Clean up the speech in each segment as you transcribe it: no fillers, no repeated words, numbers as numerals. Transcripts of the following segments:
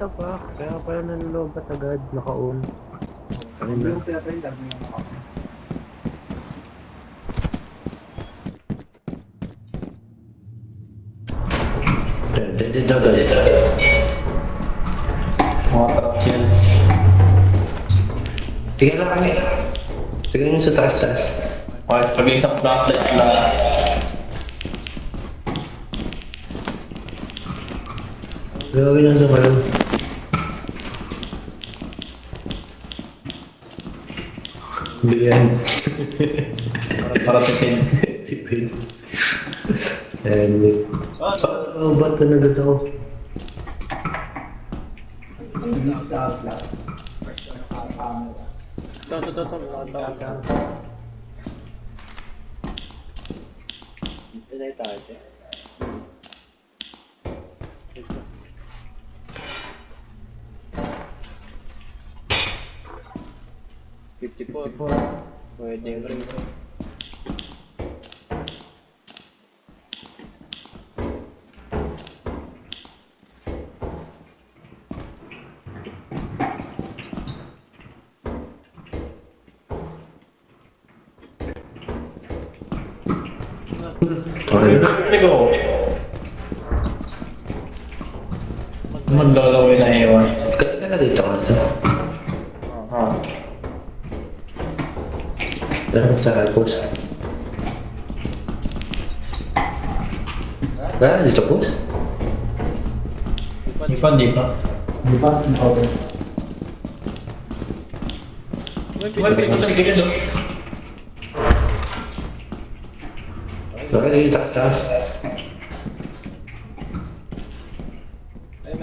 the fuck? Kaya pala nanulobat agad, naka-on. Ayun na. Yung pinatay, dami yung naka-on. Dito. Mga truck yan. Sige lang kami. Sige nyo sa taas. Okay, pag isang flashlight na. Gawin lang sa kayo. Bigyan. Para tisin. Tipid. And ba't ka nagad ako? Pwedeng rin. Go. Maglalawin na ewan. Kaya na dito ka ito. Dapat sa post. Kaya dito post? Di pa. Okay. May ko sa ligid do. Kaya dito ka.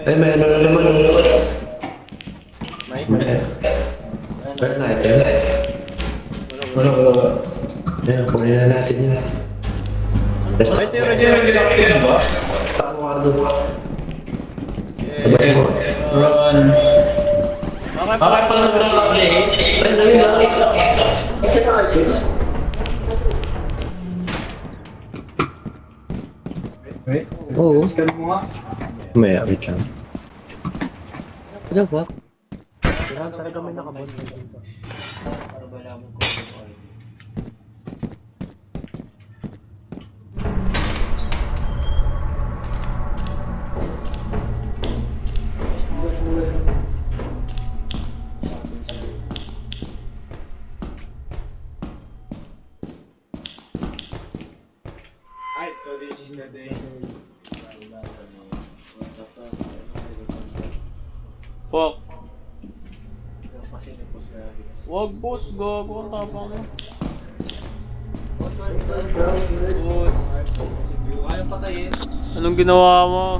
Ay, may ano na naman. May? Kaya na ito. Wala. Ayan, kunin na natin yun. Ready ba? Saan mo ka doon? Okay. Run. Bakit pala naglalaki? Ay, nangyayon lang. Isa na kasi. Wait. Oo. Scan mo nga. May wait lang. Ano ba? Kailangan talaga may nakabot. Para malaman ko kung ano. Alright, so this is the day. Fuck. Wag boss, gago ang tapang mo. Boss. Ayaw patayin. Anong ginawa mo?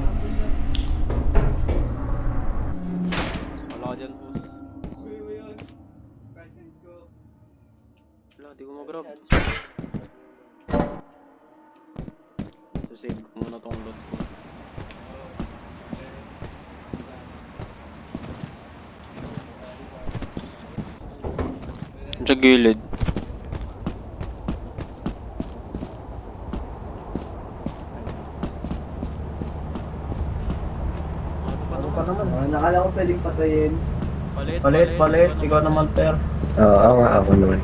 Wala ka dyan, boss. Uy, yun. President ko. Wala, di ko mag-grab. So save ko muna tong loot ko. Sa gilid. Ano pa naman? Nakala ko pwedeng patayin. Palit. Ikaw naman, per. Oo, ako naman.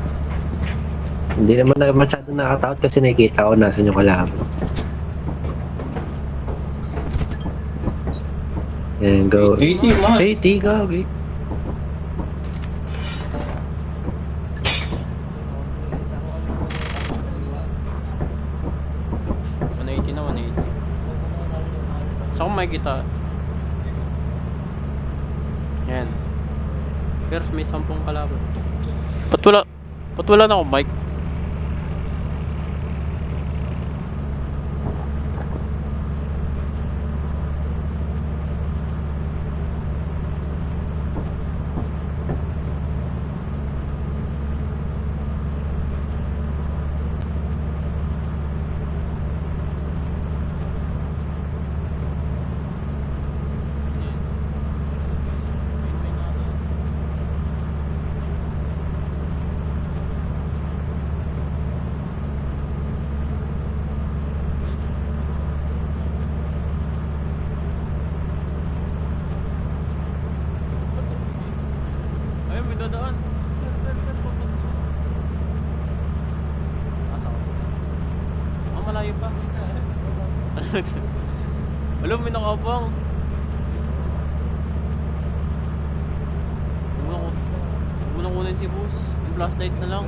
Hindi naman na masyado nakatakot kasi nakikita ko nasan yung kalaban. And go. 80, man. 80, go. Okay. Na 180. Saan ko makikita? Yan. Pero may 10 kalaban. Ba't wala na akong mic? malayo pa. Alam, may nakabang. Huwag mo na kunin si boss. Yung flashlight na lang.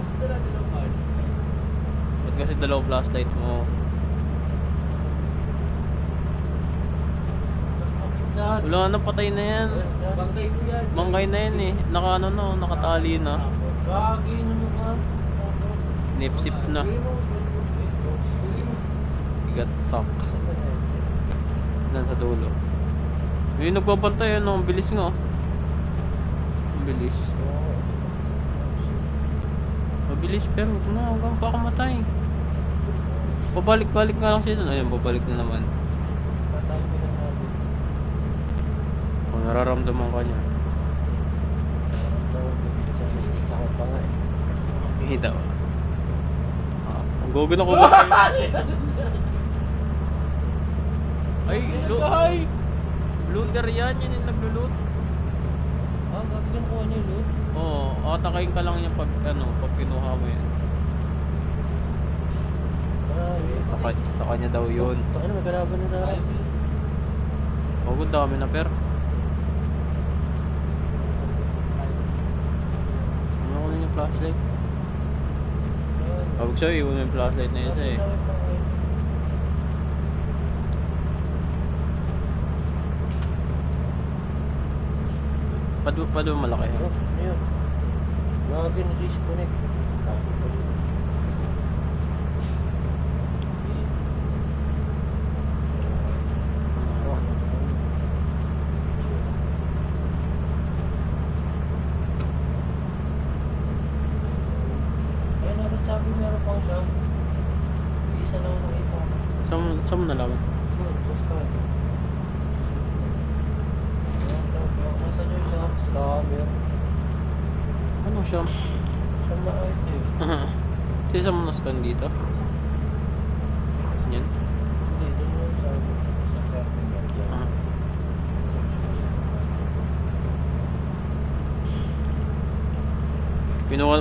Ba't kasi dalawang flashlight mo? Wala na, patay na yan. Bangkay ko yan. Mangkay na yan eh. Nakatali na. Gagi, ano mo ka? Snip-sip na. Bigat suck. Nan sa dulo. Yung nagbabantay ano, ang bilis nga. Ang bilis. Mabilis pero huwag na, huwag kang pakamatay. Pabalik-balik nga lang siya dun. Ayun, babalik na naman. Patay mo lang natin. Kung nararamdaman ka niya. Takot pa nga eh. Hita ba? Ang gogo na kumatay. Ay, looter yan, yan yung naglo-loot. Ah, gagawin ko niya loot. Oo, atakayin ka lang niya pag pag kinuha mo yan. Sa kanya daw yun. Ano, may kalaban na sa harap. Oh, good, dami na per. Ano ko yung flashlight? Huwag sa'yo, iwan mo yung flashlight na isa eh. Pado malaki yan. Ano yun? Gagi na disconnect. Gagi pa rin. Ayun na, ba't sabi meron pang siya? Isa lang ang nakita ko. Saan mo nalaman? Yun, sa scan. Nasaan yung siya? Scammer. Ano siya? Siyang na item. Sisa mo na-scan dito? Yan? Hindi, doon yun sa terminal dyan. Ah.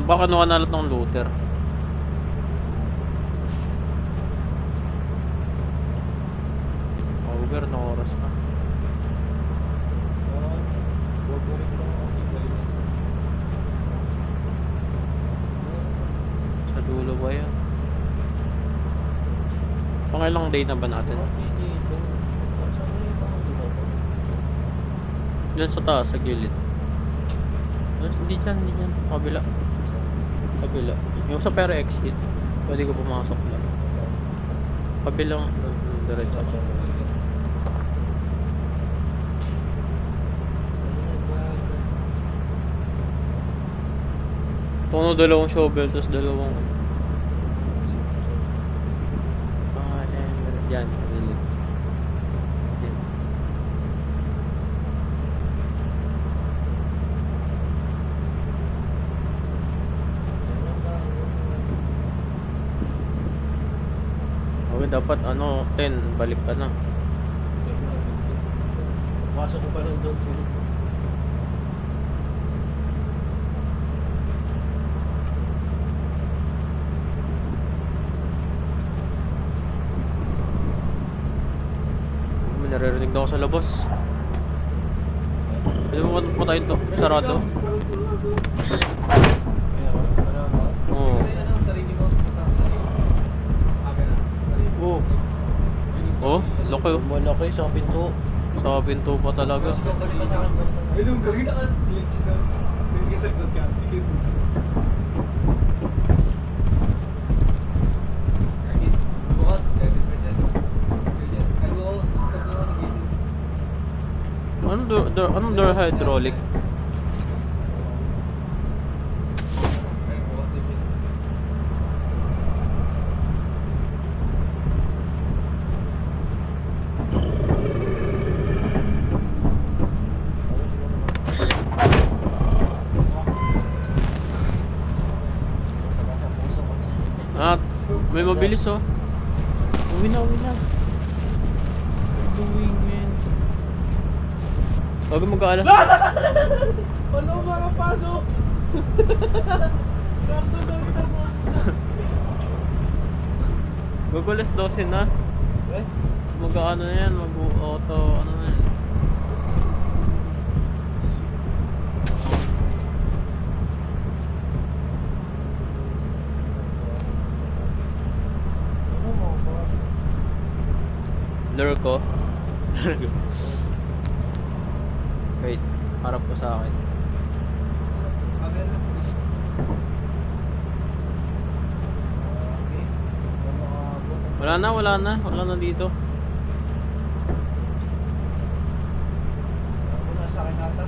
Baka kinuha na lahat ng looter. Over na oras na. Favorite lang ako. Sa dulo ba yan? Pangilang day na ba natin? Hindi dito. Saan may ibang lugar? Diyan sa taas, sa gilid. Hindi dyan. Kabila. Kabila. Yung sa pero exit. Pwede ko pumasok lang. Kabilang, diretso ka. Tono dalawang shovel, tapos dalawang... Yan, sa gilid. Yan. Okay, dapat 10, balik ka na. Pasok ko pa lang doon. May naririnig na ako sa labas. Pwede mo patayin to? Sarado? Oo. Oh. Oh, laki oh. Malaki sa pinto. Sa pinto pa talaga. Ay, nung gawin ka glitch na. Hindi ka sagot ka. Bukas, 30%. Ay, oo. Anong door hydraulic? May mabilis oh. Uwi na. What are doing, man? Huwag mag-aalas. Wala makapasok! Gugulas 12 na. Eh? Mag-ano na yan, mag-auto, ano na yan. Ano mo ba? Lure ko. Wait, harap ko sa akin. Camera. Okay. Wala na dito. Ako nasa akin ata.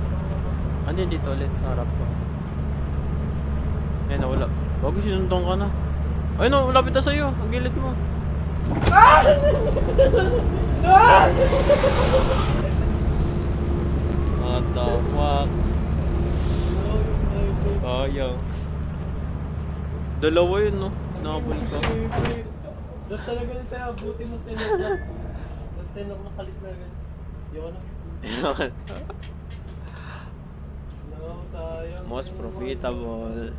Andiyan dito ulit sa harap ko. Ayun na, wala. Bago sinundong ka na. Ayun na, malapit na sa'yo. Ang gilid mo. What the fuck? Sayang. Dalawa yun, no? Nakabul ka. Doon talaga yung tayo, abutin ng 10 o'clock. Doon 10 o'clock kalis na agad. Yun na. No, sayang. Most profitable.